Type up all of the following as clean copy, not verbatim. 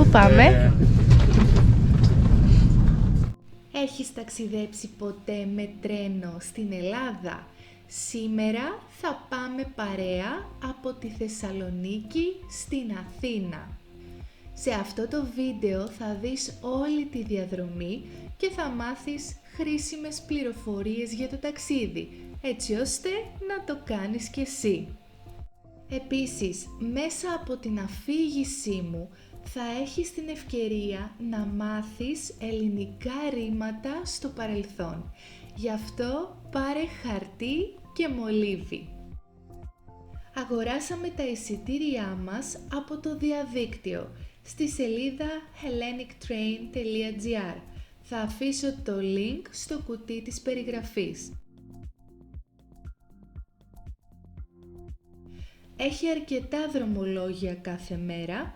Πού πάμε? Έχεις ταξιδέψει ποτέ με τρένο στην Ελλάδα? Σήμερα θα πάμε παρέα από τη Θεσσαλονίκη στην Αθήνα. Σε αυτό το βίντεο θα δεις όλη τη διαδρομή και θα μάθεις χρήσιμες πληροφορίες για το ταξίδι, έτσι ώστε να το κάνεις κι εσύ. Επίσης, μέσα από την αφήγησή μου θα έχεις την ευκαιρία να μάθεις ελληνικά ρήματα στο παρελθόν. Γι' αυτό πάρε χαρτί και μολύβι. Αγοράσαμε τα εισιτήριά μας από το διαδίκτυο στη σελίδα hellenictrain.gr. Θα αφήσω το link στο κουτί της περιγραφής. Έχει αρκετά δρομολόγια κάθε μέρα.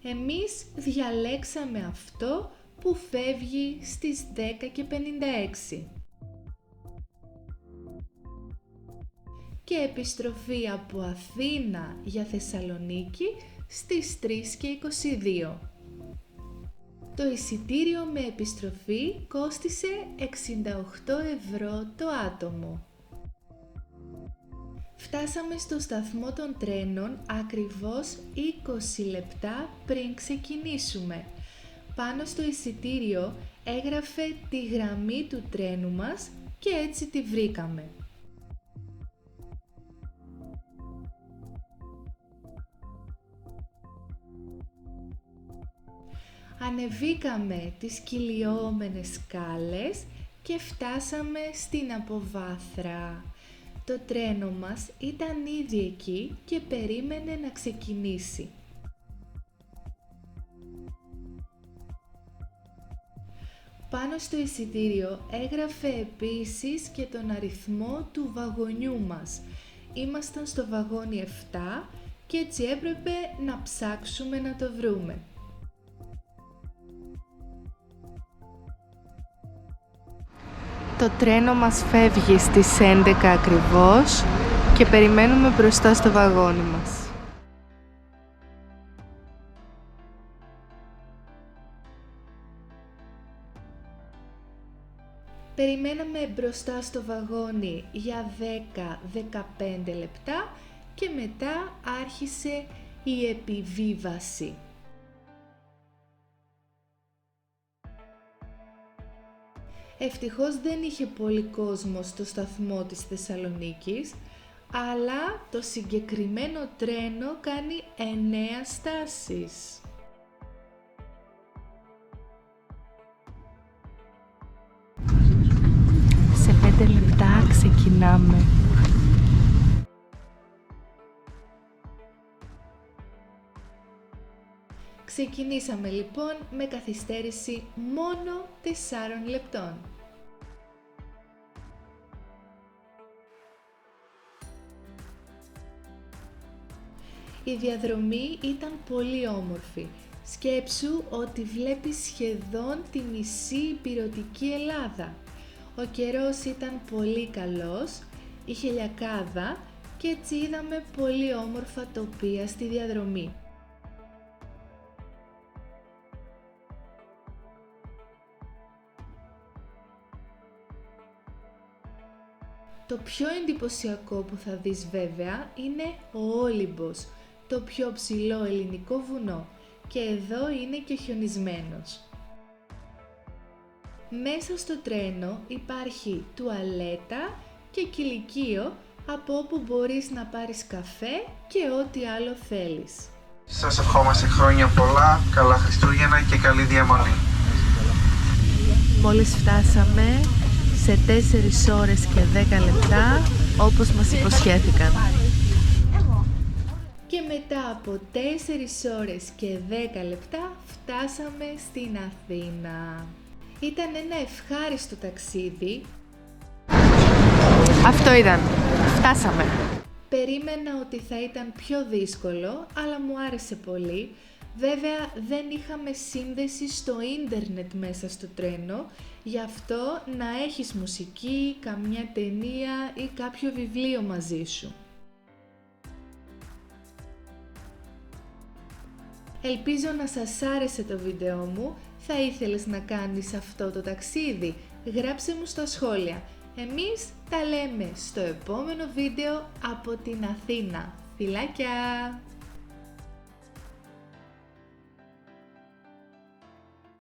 Εμείς διαλέξαμε αυτό που φεύγει στις 10:56. Και επιστροφή από Αθήνα για Θεσσαλονίκη στις 3:22. Το εισιτήριο με επιστροφή κόστισε 68 ευρώ το άτομο. Φτάσαμε στο σταθμό των τρένων ακριβώς 20 λεπτά πριν ξεκινήσουμε. Πάνω στο εισιτήριο έγραφε τη γραμμή του τρένου μας και έτσι τη βρήκαμε. Ανεβήκαμε τις κυλιόμενες σκάλες και φτάσαμε στην αποβάθρα. Το τρένο μας ήταν ήδη εκεί και περίμενε να ξεκινήσει. Πάνω στο εισιτήριο έγραφε επίσης και τον αριθμό του βαγονιού μας. Ήμασταν στο βαγόνι 7 και έτσι έπρεπε να ψάξουμε να το βρούμε. Το τρένο μας φεύγει στις 11 ακριβώς και περιμένουμε μπροστά στο βαγόνι μας. Περιμέναμε μπροστά στο βαγόνι για 10-15 λεπτά και μετά άρχισε η επιβίβαση. Ευτυχώς δεν είχε πολύ κόσμο στο σταθμό της Θεσσαλονίκης, αλλά το συγκεκριμένο τρένο κάνει 9 στάσεις. Σε 5 λεπτά ξεκινάμε. Ξεκινήσαμε λοιπόν με καθυστέρηση μόνο 4 λεπτών. Η διαδρομή ήταν πολύ όμορφη. Σκέψου ότι βλέπεις σχεδόν τη μισή ηπειρωτική Ελλάδα. Ο καιρός ήταν πολύ καλός, είχε λιακάδα και έτσι είδαμε πολύ όμορφα τοπία στη διαδρομή. Το πιο εντυπωσιακό που θα δεις βέβαια είναι ο Όλυμπος, το πιο ψηλό ελληνικό βουνό, και εδώ είναι και χιονισμένος. Μέσα στο τρένο υπάρχει τουαλέτα και κηλικείο από όπου μπορείς να πάρεις καφέ και ό,τι άλλο θέλεις. Σας ευχόμαστε χρόνια πολλά, καλά Χριστούγεννα και καλή διαμονή. Μόλις φτάσαμε σε 4 ώρες και 10 λεπτά, όπως μας υποσχέθηκαν. Και μετά από 4 ώρες και 10 λεπτά φτάσαμε στην Αθήνα. Ήταν ένα ευχάριστο ταξίδι. Αυτό ήταν. Φτάσαμε. Περίμενα ότι θα ήταν πιο δύσκολο, αλλά μου άρεσε πολύ. Βέβαια δεν είχαμε σύνδεση στο ίντερνετ μέσα στο τρένο, γι' αυτό να έχεις μουσική, καμιά ταινία ή κάποιο βιβλίο μαζί σου. Ελπίζω να σας άρεσε το βίντεο μου. Θα ήθελες να κάνεις αυτό το ταξίδι? Γράψε μου στα σχόλια. Εμείς τα λέμε στο επόμενο βίντεο από την Αθήνα. Φιλάκια!